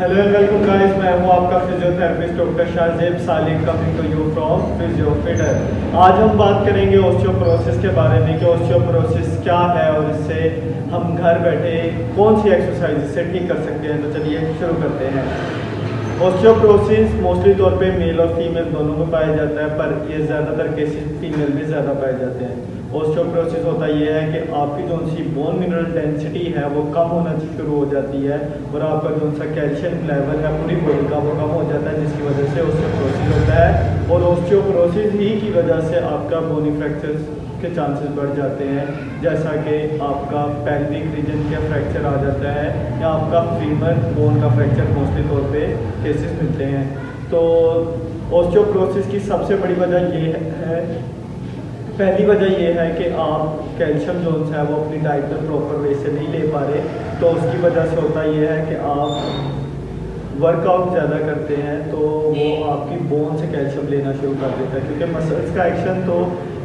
Hello and welcome guys, मैं हूं आपका physiotherapist doctor Shahzeb Salik coming to you from PhysioFitter. आज हम बात करेंगे ऑस्टियोपोरोसिस के बारे में कि ऑस्टियोपोरोसिस क्या है और इससे हम घर बैठे कौन सी एक्सरसाइज से ठीक कर सकते हैं। तो चलिए शुरू करते हैं। ऑस्टियोपोरोसिस मोस्टली तौर पे मेल और फीमेल दोनों में पाया जाता है, पर ये ज़्यादातर केसेस फीमेल में ज़्यादा पाए जाते हैं। ऑस्टियोपोरोसिस होता ये है कि आपकी जो सी बोन मिनरल डेंसिटी है वो कम होना शुरू हो जाती है और आपका जो सा कैल्शियम लेवल है पूरी बॉडी का वो कम हो जाता है, जिसकी वजह से ऑस्टियोपोरोसिस होता है। और ऑस्टियोपोरोसिस ही की वजह से आपका बोनी फ्रैक्चर्स के चांसेस बढ़ जाते हैं, जैसा कि आपका पेल्विक रीजन का फ्रैक्चर आ जाता है या आपका फीमर बोन का फ्रैक्चर मोस्टली तौर पे केसेस मिलते हैं। तो ऑस्टियोपोरोसिस की सबसे बड़ी वजह ये है, पहली वजह ये है कि आप कैल्शियम जोन्स है वो अपनी डाइट में प्रॉपर वे से नहीं ले पा रहे। तो उसकी वजह से होता ये है कि आप वर्कआउट ज़्यादा करते हैं तो वो आपकी बोन से कैल्शियम लेना शुरू कर देता है, क्योंकि मसल्स का एक्शन तो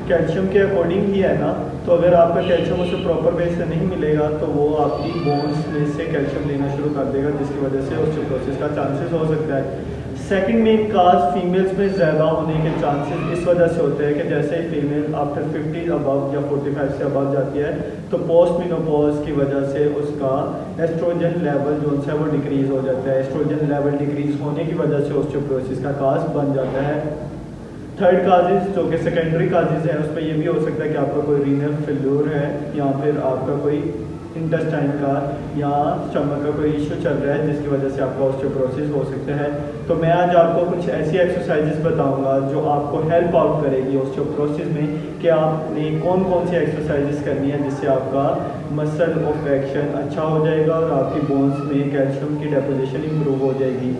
कैल्शियम के अकॉर्डिंग ही है ना। तो अगर आपका कैल्शियम उसे प्रॉपर वे से नहीं मिलेगा तो वो आपकी बोन्स में से कैल्शियम लेना शुरू कर देगा, जिसकी वजह से ऑस्टियोपोरोसिस का चांसेस हो सकता है। सेकंड मेन काज फीमेल्स में ज़्यादा होने के चांसेस इस वजह से होते हैं कि जैसे ही फीमेल आफ्टर 50 अबव या 45 से अबव जाती है तो पोस्ट मेनोपॉज की वजह से उसका एस्ट्रोजन लेवल जो है वो डिक्रीज़ हो जाता है। एस्ट्रोजन लेवल डिक्रीज़ होने की वजह से ऑस्टियोपोरोसिस का काज बन जाता है। थर्ड काजेज जो कि सेकेंडरी काजेज हैं, उसमें ये भी हो सकता है कि आपका कोई रीनल फेल्योर है या फिर आपका कोई इंटेस्टाइन का या स्टमक का कोई इशू चल रहा है, जिसकी वजह से आपका ऑस्टियोपोरोसिस हो सकता है। तो मैं आज आपको कुछ ऐसी एक्सरसाइजेस बताऊंगा जो आपको हेल्प आउट करेगी ऑस्टियोपोरोसिस में कि आपने कौन कौन सी एक्सरसाइजेस करनी है जिससे आपका मसल ऑफ एक्शन अच्छा हो जाएगा और आपकी बोन्स में कैल्शियम की डेपोजिशन इंप्रूव हो जाएगी।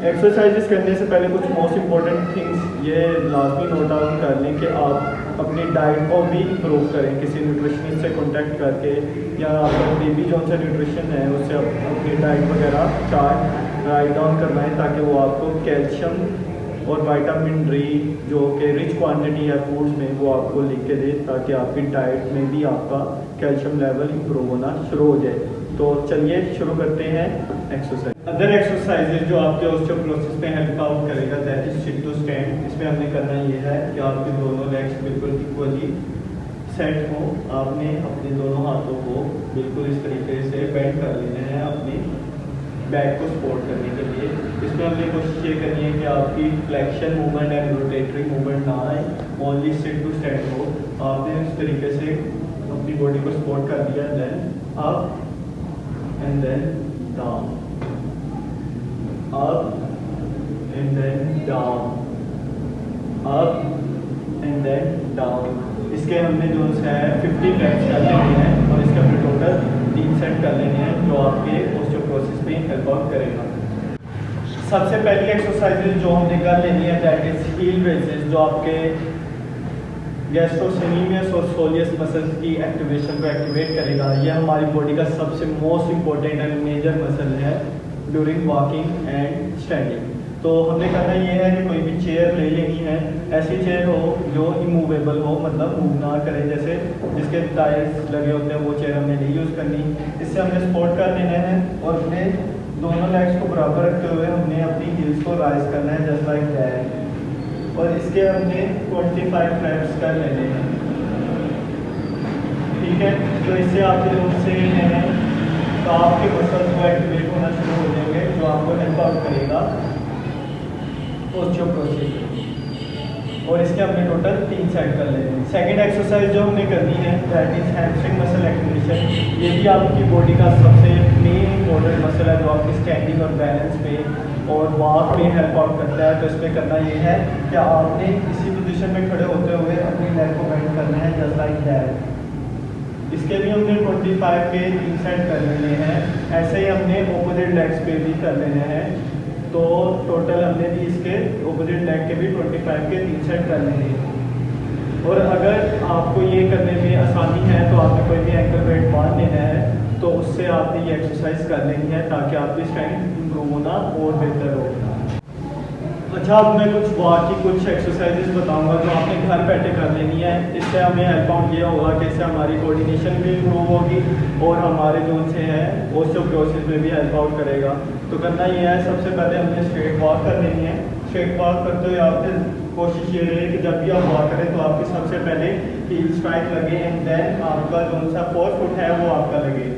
एक्सरसाइजेस करने से पहले कुछ मोस्ट इम्पॉर्टेंट थिंग्स ये लाजमी नोट डाउन कर लें कि आप अपनी डाइट को भी इम्प्रूव करें किसी न्यूट्रिशनिस्ट से कांटेक्ट करके, या आपका बेबी जो सा न्यूट्रिशन है उससे अपनी डाइट वगैरह चार्ट राइट डाउन करना है, ताकि वो आपको कैल्शियम और विटामिन डी जो कि रिच क्वांटिटी है फूड्स में वो आपको लिख के दे, ताकि आपकी डाइट में भी आपका कैल्शियम लेवल इम्प्रूव होना शुरू हो जाए। तो चलिए शुरू करते हैं एक्सरसाइज। अदर एक्सरसाइजेज जो आपके ऑस्टियोपोरोसिस में हेल्प आउट करेगा that is sit to stand. इसमें हमने करना ये है कि आपके दोनों लेग्स बिल्कुल इक्वली सेट हो। आपने अपने दोनों हाथों को बिल्कुल इस तरीके से बेंड कर लेने हैं अपनी बैक को सपोर्ट करने के लिए। इसमें हमने कोशिश ये करनी है कि आपकी flexion movement and rotatory movement ना आए, ओनली सिट टू स्टैंड हो। आपने इस तरीके से अपनी बॉडी को सपोर्ट कर दिया, then up and then down, up and then down, up and then down। इसके हमने जो है 50 रेप्स कर लेने हैं और इसके हमने टोटल 3 सेट कर लेने हैं जो आपके ऑस्टियोपोरोसिस में हेल्प आउट करेगा। सबसे पहली एक्सरसाइज जो हमने कर लेनी है दैट इज हील रेजेस, जो आपके गैस्ट्रोसेमियस और सोलियस मसल्स की एक्टिवेशन को एक्टिवेट करेगा। यह हमारी बॉडी का सबसे most important and major muscle है ड्यूरिंग वॉकिंग एंड स्टैंडिंग। तो हमने करना ये है कि कोई भी चेयर ले लेनी है, ऐसी चेयर हो जो इमूवेबल हो, मतलब मूव ना करे, जैसे जिसके टायर्स लगे होते हैं वो चेयर हमने नहीं यूज़ करनी। इससे हमने सपोर्ट कर लेना है और अपने दोनों लेग्स को बराबर रखते हुए हमने अपनी हील्स को राइज करना है जस्ट लाइक दैट, और इसके हमने 25 रेप्स कर लेने हैं। ठीक है, तो इससे आपके जो से हैं तो आपके मसल्स को एक्टिवेट होना शुरू हो जाएंगे, जो आपको हेल्प आउट करेगा ऑस्टियोपोरोसिस। और इसके हमने टोटल 3 सेट कर लेने हैं। सेकेंड एक्सरसाइज जो हमने करनी है that is hamstring muscle activation. ये भी आपकी बॉडी का सबसे मेन इम्पोर्टेंट मसल है जो आपकी स्टैंडिंग और बैलेंस पे और वॉक में हेल्प आउट करता है। तो इसमें करना ये है कि आपने इसी पोजीशन में खड़े होते हुए अपनी लेग को बेंड करना है जस्ट लाइक दैट। इसके भी हमने 25 के 3 सेट कर लेने हैं। ऐसे ही हमने ऑपोजिट लेग्स पे भी कर लेने हैं। तो टोटल हमने भी इसके ऑपोजिट लेग के भी 25 के 3 सेट कर लेने हैं। और अगर आपको ये करने में आसानी है तो आपने कोई भी एंकल वेट बांध लेना है, तो उससे आपने ये एक्सरसाइज कर लेनी है ताकि आपकी स्ट्रेंथ इम्प्रूव होना और बेहतर हो। अच्छा, अब मैं कुछ वॉक की कुछ एक्सरसाइजेस बताऊंगा जो आपने घर बैठे कर लेनी है। इससे हमें हेल्प आउट ये होगा कि इससे हमारी कोऑर्डिनेशन भी इम्प्रूव होगी और हमारे जो से हैं ऑस्टियोपोरोसिस में भी हेल्प आउट करेगा। तो करना ये है, सबसे पहले हमने स्ट्रेट वॉक कर लेनी है। स्ट्रेट वॉक करते हुए आपने कोशिश ये रहे कि जब भी आप वॉक करें तो आपके सबसे पहले हील स्ट्राइक लगे एंड देन आपका जो सा 4 फुट है वो आपका लगे।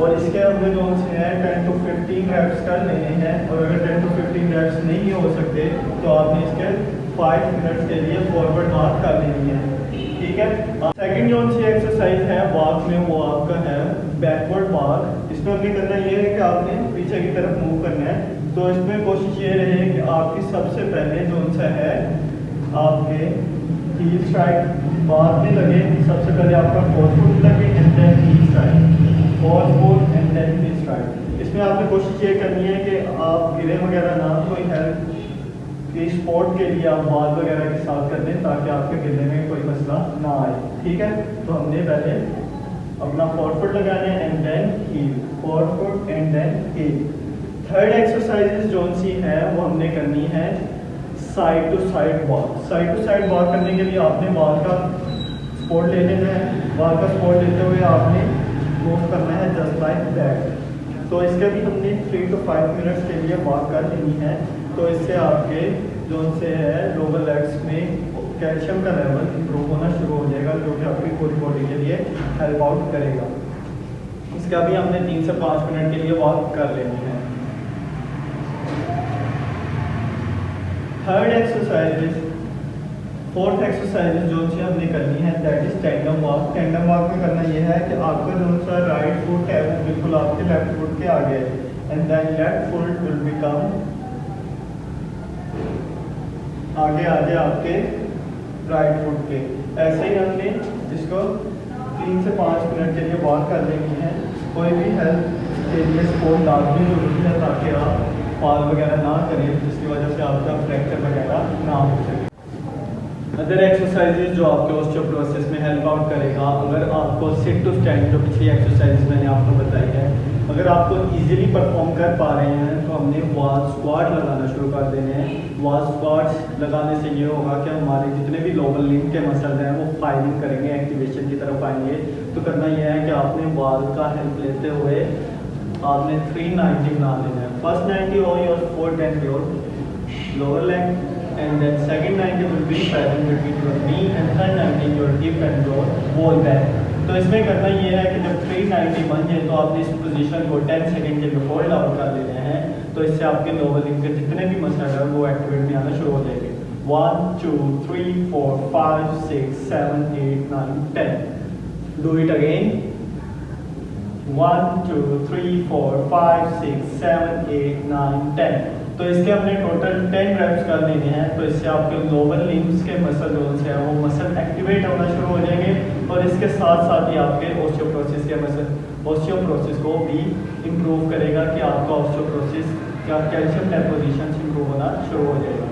और इसके हमने जो है 10 to 15 रेप्स कर लेने हैं। और अगर 10 to 15 रेप्स नहीं हो सकते तो आपने इसके 5 मिनट्स के लिए फॉरवर्ड वॉक कर लेनी है, ठीक है। सेकंड जो सी एक्सरसाइज है वॉक में वो आपका है बैकवर्ड वॉक। इसमें हमने करना ये है कि आपने पीछे की तरफ मूव करना है। तो इसमें कोशिश ये रहे कि आपकी सबसे पहले जो सा है आपके हील स्ट्राइक बाद में लगे। सबसे पहले आपका 4 फुट लगे and then heel strike, 4 foot and then heel strike. इसमें आपने कोशिश ये करनी है कि आप गिरे वगैरह ना, कोई हेल्प की स्पोर्ट के लिए आप बॉल वगैरह के साथ कर दें ताकि आपके गिरने में कोई मसला ना आए, ठीक है। तो हमने पहले अपना 4 फुट लगाना है and then heel, 4 foot and then heel. Third exercises जो सी है वो हमने करनी है side to side walk. Side to side walk करने के लिए आपने बॉल का सपोर्ट ले लेना है। बॉल का सपोर्ट लेते हुए आपने मूव करना है जस्ट लाइक दैट। तो इसके भी हमने 3 to 5 मिनट्स के लिए वॉक कर लेनी है। तो इससे आपके जो से है लोअर लेग्स में कैल्शियम का लेवल इंप्रूव होना शुरू हो जाएगा जो कि आपकी पूरी बॉडी के लिए हेल्प आउट करेगा। इसका भी हमने 3 से 5 मिनट के लिए वॉक कर लेनी है। थर्ड एक्सरसाइज, फोर्थ एक्सरसाइज जो सी हमने करनी है that is tandem walk. Tandem walk में करना यह है कि आपका जो सा राइट फुट है वो बिल्कुल आपके लेफ्ट फुट के आगे है and then left foot will become आगे आगे आपके राइट फुट के। ऐसे ही हमने इसको 3 से 5 मिनट के लिए वॉक कर लेनी है। कोई भी हेल्प के लिए सपोर्ट लाजमी जरूरी है ताकि आप फॉल वगैरह ना करें जिसकी वजह से आपका फ्रैक्चर वगैरह ना हो सके। अदर एक्सरसाइजेज जो आपके ऑस्टियोपोरोसिस में हेल्प आउट करेगा, अगर आपको सिट टू स्टैंड जो पिछली एक्सरसाइज मैंने आपको बताई है अगर आपको इजीली परफॉर्म कर पा रहे हैं तो हमने वॉल स्क्वाट लगाना शुरू कर देने हैं। वॉल स्क्वाट्स लगाने से ये होगा कि हमारे जितने भी लोअर लिम्ब के मसल्स हैं वो फायरिंग करेंगे, एक्टिवेशन की तरफ आएंगे। तो करना यह है कि आपने वॉल का हेल्प लेते हुए आपने 390 बना लेना है। फर्स्ट 90 हो your fourth and your lower leg and then second 90 will be parallel between your knee and third 90 your hip and your whole back। तो इसमें करना ये है कि जब 390 बन जाए तो आपने इस पोजीशन को 10 सेकंड के लिए होल्ड आउट कर लेने हैं। तो इससे आपके लोअर लिम्ब के जितने भी मसल है वो एक्टिवेट में आना शुरू हो जाएंगे। 1 2 3 4 5 6 7 8 9 10। Do it again. 1 2 3 4 5 6 7 8 9 10। तो इसके हमने टोटल 10 रेप्स कर लेने हैं। तो इससे आपके लोअर लिम्स के मसल जो है वो मसल एक्टिवेट होना शुरू हो जाएंगे और इसके साथ साथ ही आपके ऑस्टियोपोरोसिस के मसल ऑस्टियोपोरोसिस को भी इम्प्रूव करेगा कि आपका ऑस्टियोपोरोसिस का कैल्शियम डेपोजिशन इम्प्रूव होना शुरू हो जाएगा।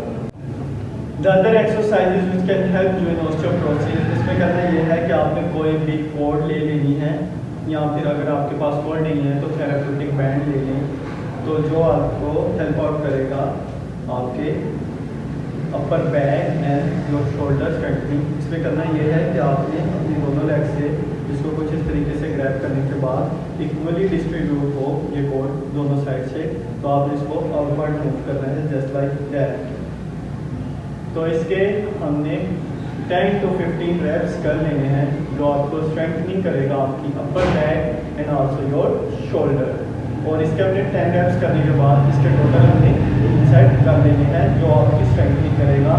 The other exercises which can help you in osteoporosis, इसमें करना ये है कि आपने कोई भी कॉर्ड ले लेनी है या फिर अगर आपके पास कॉर्ड नहीं है तो थेराप्यूटिक बैंड ले लें। तो जो आपको हेल्प आउट करेगा आपके upper back and your shoulder strengthening. इसमें करना ये है कि आपने अपनी दोनों लेग से इसको कुछ इस तरीके से ग्रैब करने के बाद इक्वली डिस्ट्रीब्यूट हो ये कोड दोनों साइड से। तो आप इसको अपवर्ड मूव करना है जस्ट लाइक दैट। तो इसके हमने 10 to 15 रेप्स कर लेने हैं जो आपको स्ट्रेंथनिंग करेगा आपकी upper back and also your shoulder. और इसके हमने 10 रेप्स करने के बाद इसके टोटल हमने सेट कर लेने हैं जो आपकी स्ट्रेंथनिंग करेगा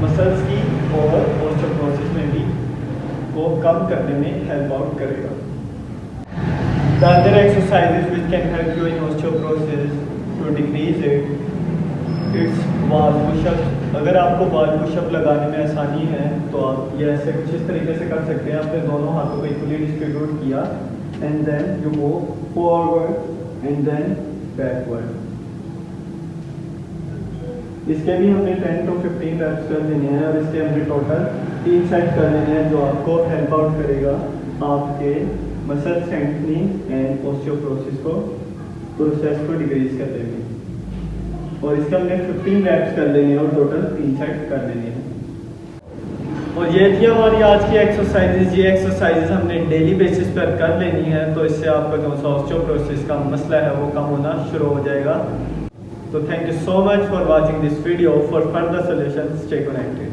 मसल्स की और ऑस्टियोपोरोसिस में भी को कम करने में हेल्प आउट करेगा। The other exercises which can help you in osteoporosis to decrease it's wall pushup. अगर आपको वॉल पुशअप लगाने में आसानी है तो आप ये ऐसे कुछ इस तरीके से कर सकते हैं। आपने दोनों हाथों को इक्वली डिस्ट्रीब्यूट किया and then you move forward and then backward. इसके भी हमने 10 to 15 रेप्स कर लेने हैं और इसके हमने टोटल 3 सेट कर लेने हैं जो आपको हेल्प आउट करेगा आपके मसल स्ट्रेंथनिंग एंड ऑस्टियोपोरोसिस को प्रोसेस को डिक्रीज कर देंगे। और इसके हमने 15 रैप्स कर लेनी है और टोटल 3 सेट कर लेनी है। और ये थी हमारी आज की एक्सरसाइजेज। ये एक्सरसाइजेज हमने डेली बेसिस पर कर लेनी है, तो इससे आपका जो सा ऑस्टियोपोरोसिस का मसला है वो कम होना शुरू हो जाएगा। तो thank you so much for watching this video. For further solution stay connected.